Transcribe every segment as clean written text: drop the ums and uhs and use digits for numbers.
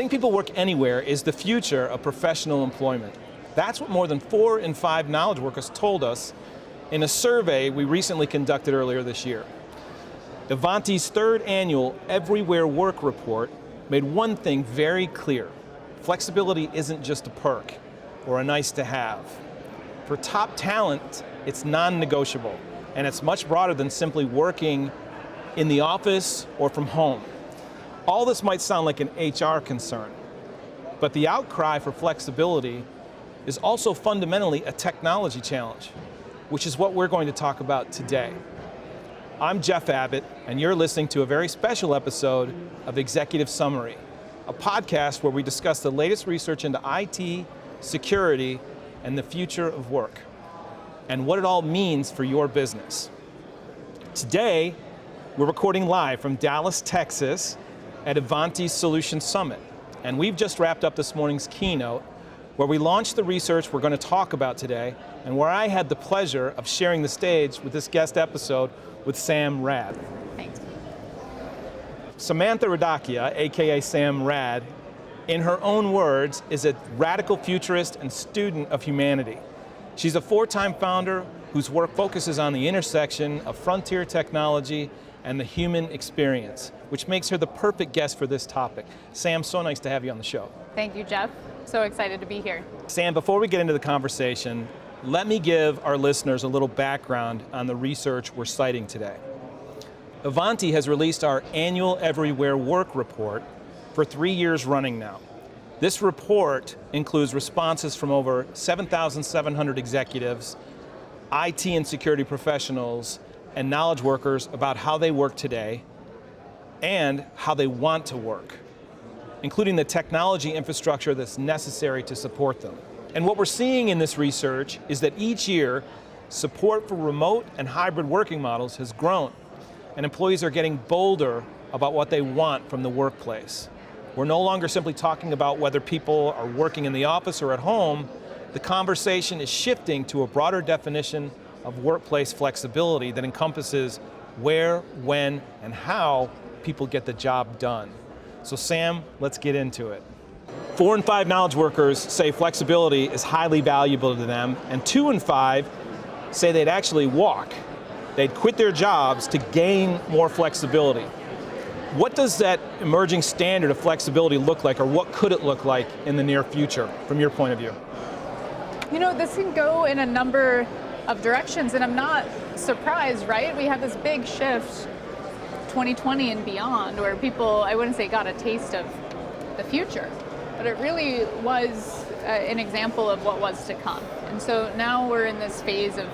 Letting people work anywhere is the future of professional employment. That's what more than 4 in 5 knowledge workers told us in a survey we recently conducted earlier this year. Ivanti's 3rd annual Everywhere Work report made one thing very clear. Flexibility isn't just a perk or a nice to have. For top talent, it's non-negotiable, and it's much broader than simply working in the office or from home. All this might sound like an HR concern, but the outcry for flexibility is also fundamentally a technology challenge, which is what we're going to talk about today. I'm Jeff Abbott, and you're listening to a very special episode of Executive Summary, a podcast where we discuss the latest research into IT, security, and the future of work, and what it all means for your business. Today, we're recording live from Dallas, Texas, at Ivanti's Solution Summit, and we've just wrapped up this morning's keynote, where we launched the research we're going to talk about today, and where I had the pleasure of sharing the stage with this guest episode with Sam Rad. Thanks. Samantha Radocchia, aka Sam Rad, in her own words, is a radical futurist and student of humanity. She's a 4-time founder whose work focuses on the intersection of frontier technology and the human experience, which makes her the perfect guest for this topic. Sam, so nice to have you on the show. Thank you, Jeff. So excited to be here. Sam, before we get into the conversation, let me give our listeners a little background on the research we're citing today. Ivanti has released our annual Everywhere Work report for 3 years running now. This report includes responses from over 7,700 executives, IT and security professionals, and knowledge workers about how they work today and how they want to work, including the technology infrastructure that's necessary to support them. And what we're seeing in this research is that each year, support for remote and hybrid working models has grown, and employees are getting bolder about what they want from the workplace. We're no longer simply talking about whether people are working in the office or at home. The conversation is shifting to a broader definition of workplace flexibility that encompasses where, when, and how people get the job done. So Sam, let's get into it. 4 in 5 knowledge workers say flexibility is highly valuable to them, and 2 in 5 say they'd actually walk. They'd quit their jobs to gain more flexibility. What does that emerging standard of flexibility look like, or what could it look like in the near future, from your point of view? You know, this can go in a number of directions, and I'm not surprised, right? We have this big shift, 2020 and beyond, where people, I wouldn't say got a taste of the future, but it really was an example of what was to come. And so now we're in this phase of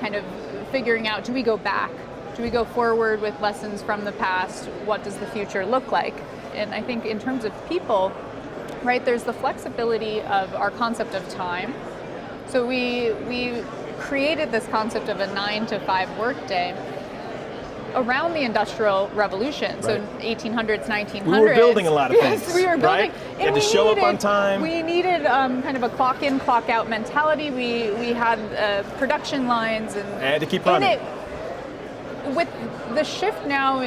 kind of figuring out, do we go back? Do we go forward with lessons from the past? What does the future look like? And I think in terms of people, right, there's the flexibility of our concept of time. So we created this concept of a 9 to 5 workday around the Industrial Revolution, right. So 1800s, 1900s. We were building a lot of things. Yes, we were building. Right? You had to show up on time. We needed kind of a clock in, clock out mentality. We had production lines and had to keep running. With the shift now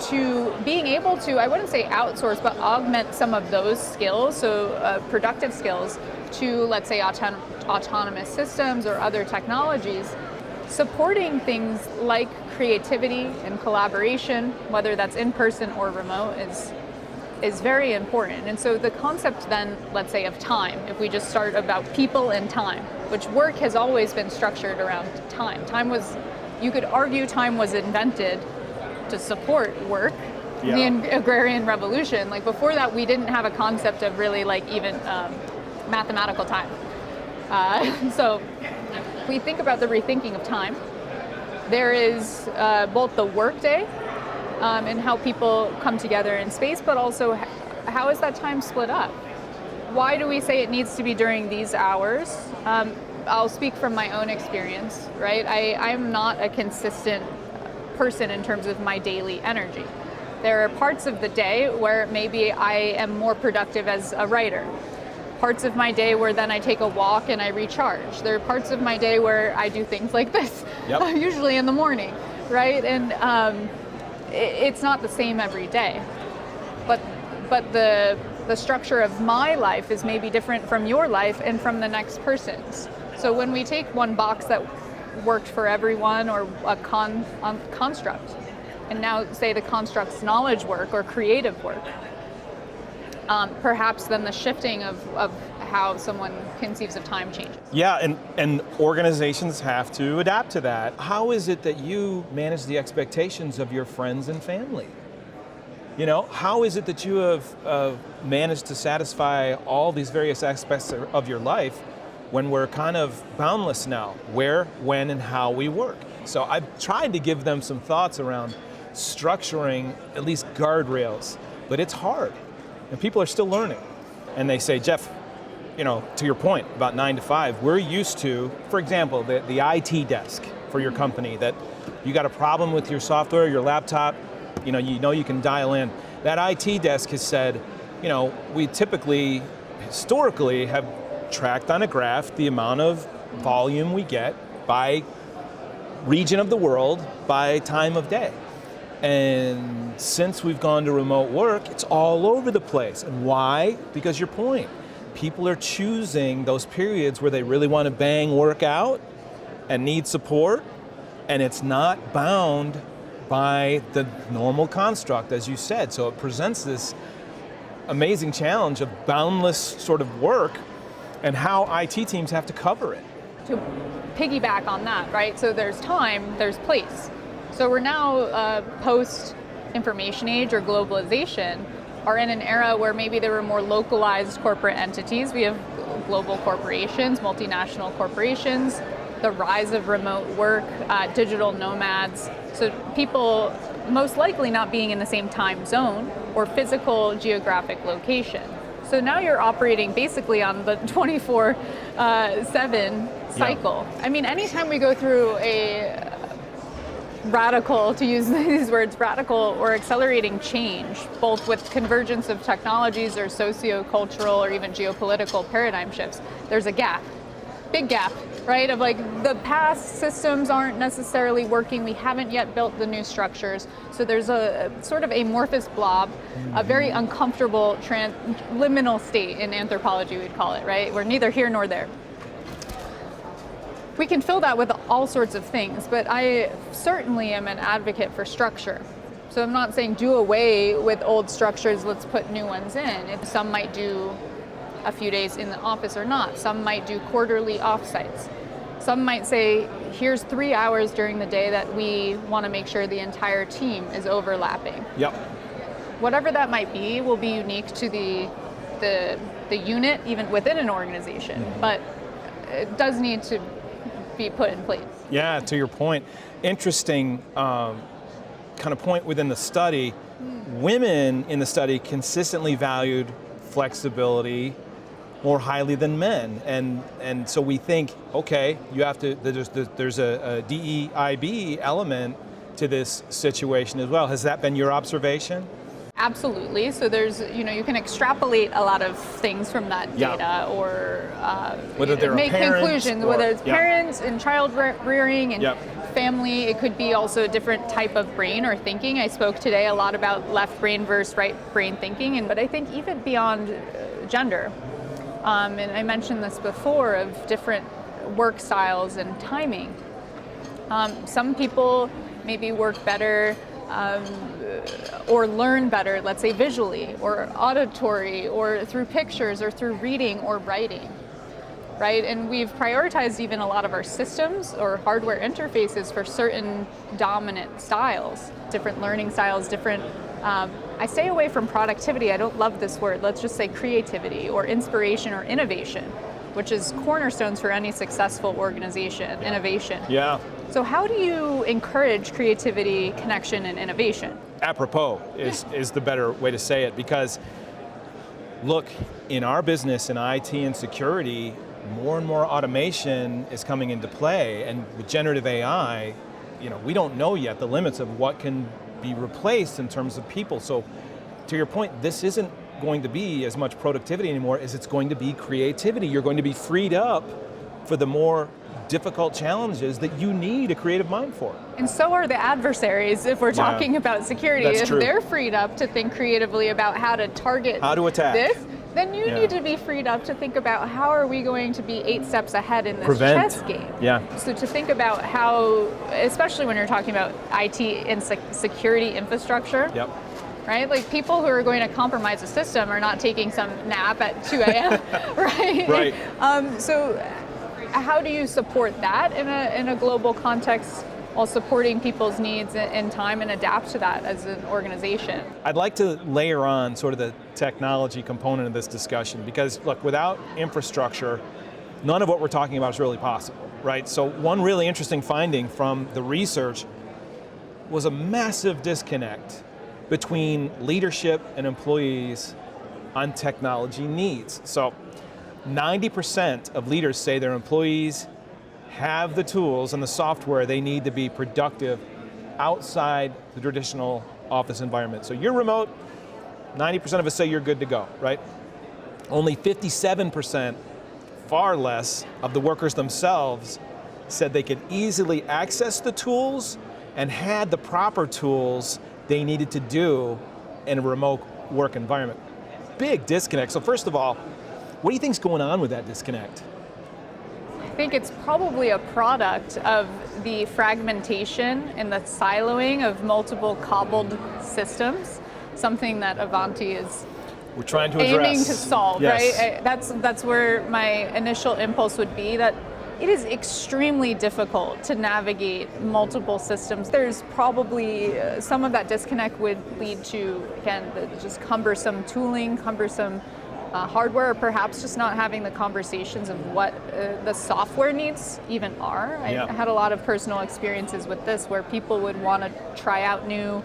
to being able to, I wouldn't say outsource, but augment some of those skills, so productive skills, to, let's say, autonomous systems or other technologies, supporting things like creativity and collaboration, whether that's in person or remote, is very important. And so the concept then, let's say, of time, if we just start about people and time, which work has always been structured around time. Time was, you could argue time was invented to support work. Yeah. The agrarian revolution, like before that, we didn't have a concept of really like even mathematical time. So if we think about the rethinking of time, there is both the workday and how people come together in space, but also how is that time split up? Why do we say it needs to be during these hours? I'll speak from my own experience, right? I'm not a consistent person in terms of my daily energy. There are parts of the day where maybe I am more productive as a writer. Parts of my day where then I take a walk and I recharge. There are parts of my day where I do things like this, yep. Usually in the morning, right? And it's not the same every day. But the the structure of my life is maybe different from your life and from the next person's. So when we take one box that worked for everyone, or a construct, and now say the construct's knowledge work or creative work, perhaps then the shifting of how someone conceives of time changes. Yeah, and organizations have to adapt to that. How is it that you manage the expectations of your friends and family? You know, how is it that you have managed to satisfy all these various aspects of your life when we're kind of boundless now, where, when, and how we work? So I've tried to give them some thoughts around structuring at least guardrails, but it's hard, and people are still learning. And they say, Jeff, you know, to your point about 9 to 5, we're used to, for example, the IT desk for your company, that you got a problem with your software, your laptop, you know you can dial in. That IT desk has said, you know, we typically, historically, have tracked on a graph the amount of volume we get by region of the world, by time of day. And since we've gone to remote work, it's all over the place. And why? Because your point. People are choosing those periods where they really want to bang work out and need support, and it's not bound by the normal construct, as you said. So it presents this amazing challenge of boundless sort of work and how IT teams have to cover it. To piggyback on that, right? So there's time, there's place. So we're now post-information age or globalization, are in an era where maybe there were more localized corporate entities. We have global corporations, multinational corporations, the rise of remote work, digital nomads. So people most likely not being in the same time zone or physical geographic location. So now you're operating basically on the 24/7 cycle. Yeah. I mean, anytime we go through a radical, to use these words, radical or accelerating change, both with convergence of technologies or socio-cultural or even geopolitical paradigm shifts, there's a gap, big gap, right? Of like the past systems aren't necessarily working, we haven't yet built the new structures. So there's a sort of amorphous blob, a very uncomfortable liminal state in anthropology, we'd call it, right? We're neither here nor there. We can fill that with all sorts of things, but I certainly am an advocate for structure. So I'm not saying do away with old structures, let's put new ones in. Some might do a few days in the office or not. Some might do quarterly offsites. Some might say, here's 3 hours during the day that we want to make sure the entire team is overlapping. Yep. Whatever that might be will be unique to the unit, even within an organization, but it does need to be put in place. Yeah, to your point, interesting kind of point within the study. Women in the study consistently valued flexibility more highly than men, and so we think, okay, you have to. There's a DEIB element to this situation as well. Has that been your observation? Absolutely. So there's, you can extrapolate a lot of things from that data, or whether they're make conclusions, whether it's parents and child rearing and family. It could be also a different type of brain or thinking. I spoke today a lot about left brain versus right brain thinking, but I think even beyond gender, and I mentioned this before, of different work styles and timing. Some people maybe work better or learn better, let's say visually or auditory or through pictures or through reading or writing, right? And we've prioritized even a lot of our systems or hardware interfaces for certain dominant styles, different learning styles, different, I stay away from productivity, I don't love this word, let's just say creativity or inspiration or innovation, which is cornerstones for any successful organization, innovation. Yeah. So how do you encourage creativity, connection, and innovation? Apropos is the better way to say it, because look, in our business in IT and security, more and more automation is coming into play, and with generative AI, we don't know yet the limits of what can be replaced in terms of people. So to your point, this isn't going to be as much productivity anymore as it's going to be creativity. You're going to be freed up for the more difficult challenges that you need a creative mind for. And so are the adversaries if we're talking about security. That's if true. they're freed up to think creatively about how to target How to attack. this, then you need to be freed up to think about how are we going to be 8 steps ahead in this Prevent. chess game. Yeah. So to think about how, especially when you're talking about IT and security infrastructure, Yep. right? Like people who are going to compromise a system are not taking some nap at 2 a.m., right? Right. So how do you support that in a global context while supporting people's needs in time and adapt to that as an organization? I'd like to layer on sort of the technology component of this discussion because, look, without infrastructure, none of what we're talking about is really possible, right? So one really interesting finding from the research was a massive disconnect between leadership and employees on technology needs. So 90% of leaders say their employees have the tools and the software they need to be productive outside the traditional office environment. So you're remote, 90% of us say you're good to go, right? Only 57%, far less, of the workers themselves said they could easily access the tools and had the proper tools they needed to do in a remote work environment. Big disconnect. So first of all, what do you think's going on with that disconnect? I think it's probably a product of the fragmentation and the siloing of multiple cobbled systems, something that Ivanti is We're trying to address. aiming to solve, Yes. right? That's where my initial impulse would be, that it is extremely difficult to navigate multiple systems. There's probably some of that disconnect would lead to, again, just cumbersome tooling, cumbersome hardware, or perhaps just not having the conversations of what the software needs even are. Yeah. I had a lot of personal experiences with this where people would want to try out new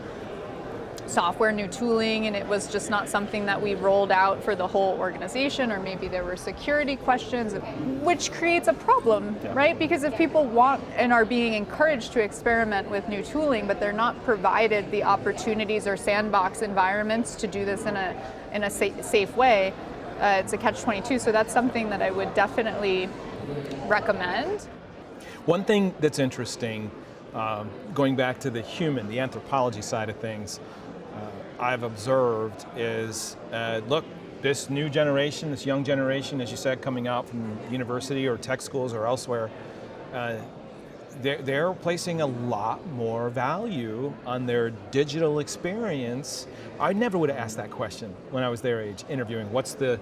software, new tooling, and it was just not something that we rolled out for the whole organization, or maybe there were security questions, which creates a problem, right? Because if people want and are being encouraged to experiment with new tooling, but they're not provided the opportunities or sandbox environments to do this in a safe way, it's a catch-22. So that's something that I would definitely recommend. One thing that's interesting, going back to the human, the anthropology side of things, I've observed is, look, this new generation, this young generation, as you said, coming out from university or tech schools or elsewhere, they're placing a lot more value on their digital experience. I never would have asked that question when I was their age, interviewing. What's the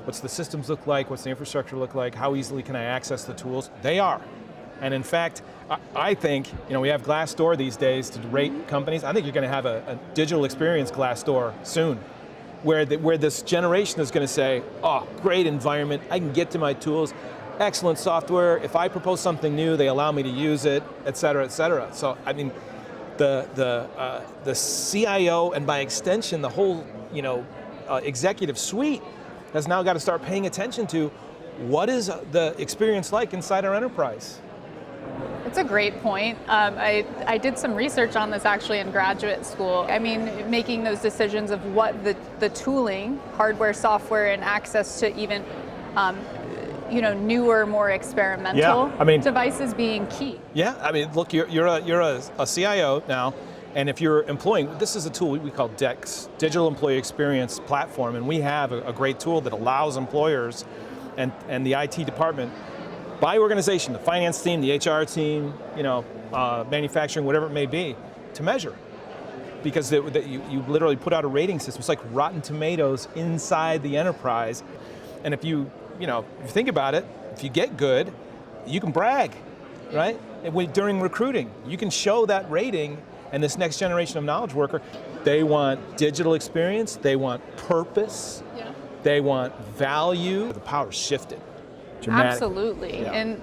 systems look like? What's the infrastructure look like? How easily can I access the tools? They are. And in fact, I think, we have Glassdoor these days to rate companies. I think you're going to have a digital experience Glassdoor soon, where this generation is going to say, oh, great environment, I can get to my tools, excellent software, if I propose something new, they allow me to use it, et cetera, et cetera. So, I mean, the CIO, and by extension, the whole, executive suite has now got to start paying attention to what is the experience like inside our enterprise. It's a great point. I did some research on this actually in graduate school. I mean, making those decisions of what the tooling, hardware, software, and access to even newer, more experimental devices being key. Yeah, I mean, look, you're a CIO now, and if you're employing, this is a tool we call DEX, Digital Employee Experience Platform, and we have a great tool that allows employers and the IT department, by organization, the finance team, the HR team, manufacturing, whatever it may be, to measure. Because you literally put out a rating system. It's like Rotten Tomatoes inside the enterprise. And if you think about it, if you get good, you can brag, right? During recruiting, you can show that rating, and this next generation of knowledge worker, they want digital experience, they want purpose, they want value. The power's shifted. Absolutely. Yeah. And,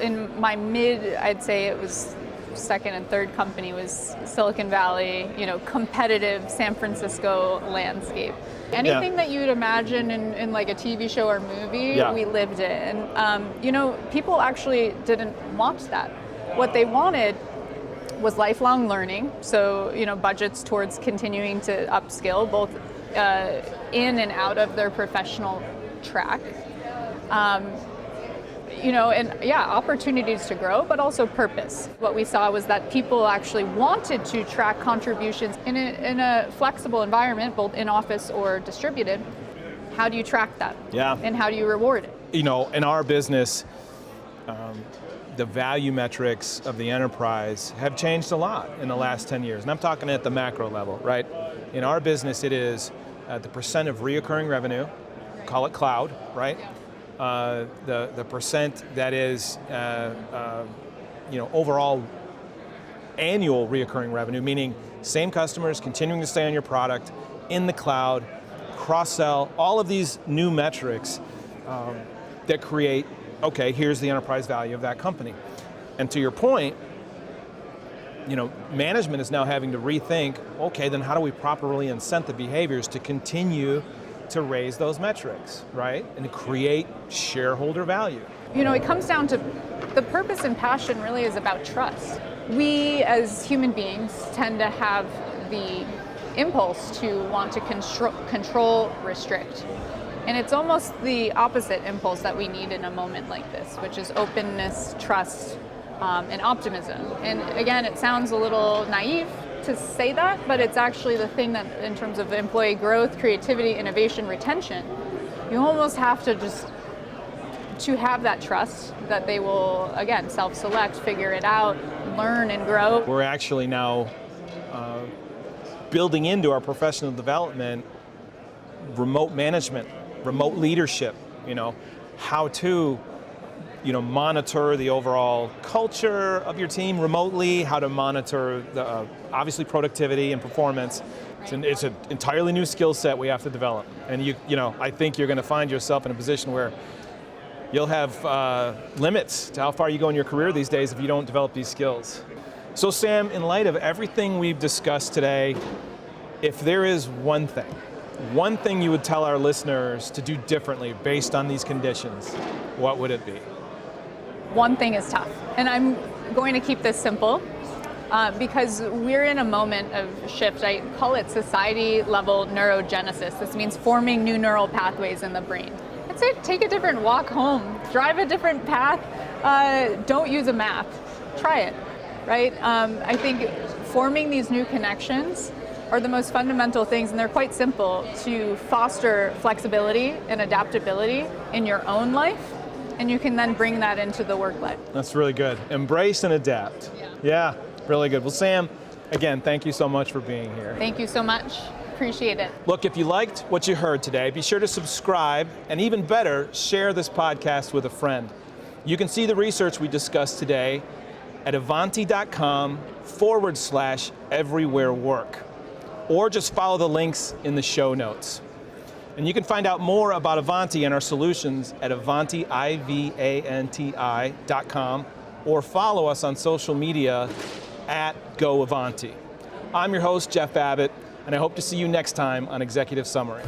in my I'd say it was second and third company was Silicon Valley, competitive San Francisco landscape. Anything that you'd imagine in like a TV show or movie, we lived it. And, people actually didn't want that. What they wanted was lifelong learning. So, budgets towards continuing to upskill, both in and out of their professional track. And yeah, opportunities to grow, but also purpose. What we saw was that people actually wanted to track contributions in a flexible environment, both in office or distributed. How do you track that? Yeah. And how do you reward it? In our business, the value metrics of the enterprise have changed a lot in the last 10 years. And I'm talking at the macro level, right? In our business, it is the percent of reoccurring revenue, call it cloud, right? The percent that is, overall annual reoccurring revenue, meaning same customers continuing to stay on your product, in the cloud, cross-sell, all of these new metrics that create, okay, here's the enterprise value of that company. And to your point, management is now having to rethink, okay, then how do we properly incent the behaviors to continue to raise those metrics, right? And to create shareholder value. It comes down to the purpose and passion really is about trust. We as human beings tend to have the impulse to want to control, restrict. And it's almost the opposite impulse that we need in a moment like this, which is openness, trust, and optimism. And again, it sounds a little naive to say that, but it's actually the thing that in terms of employee growth, creativity, innovation, retention, you almost have to have that trust that they will, again, self-select, figure it out, learn and grow. We're actually now building into our professional development remote management, remote leadership, how to monitor the overall culture of your team remotely, how to monitor the obviously productivity and performance. It's an entirely new skill set we have to develop. And I think you're going to find yourself in a position where you'll have limits to how far you go in your career these days if you don't develop these skills. So Sam, in light of everything we've discussed today, if there is one thing you would tell our listeners to do differently based on these conditions, what would it be? One thing is tough, and I'm going to keep this simple because we're in a moment of shift. I call it society-level neurogenesis. This means forming new neural pathways in the brain. I'd say take a different walk home, drive a different path, don't use a map, try it, right? I think forming these new connections are the most fundamental things, and they're quite simple to foster flexibility and adaptability in your own life, and you can then bring that into the work life. That's really good. Embrace and adapt. Yeah, really good. Well, Sam, again, thank you so much for being here. Thank you so much. Appreciate it. Look, if you liked what you heard today, be sure to subscribe, and even better, share this podcast with a friend. You can see the research we discussed today at ivanti.com/everywherework. Or just follow the links in the show notes. And you can find out more about Ivanti and our solutions at Ivanti, IVANTI.com, or follow us on social media at GoIvanti. I'm your host, Jeff Babbitt, and I hope to see you next time on Executive Summary.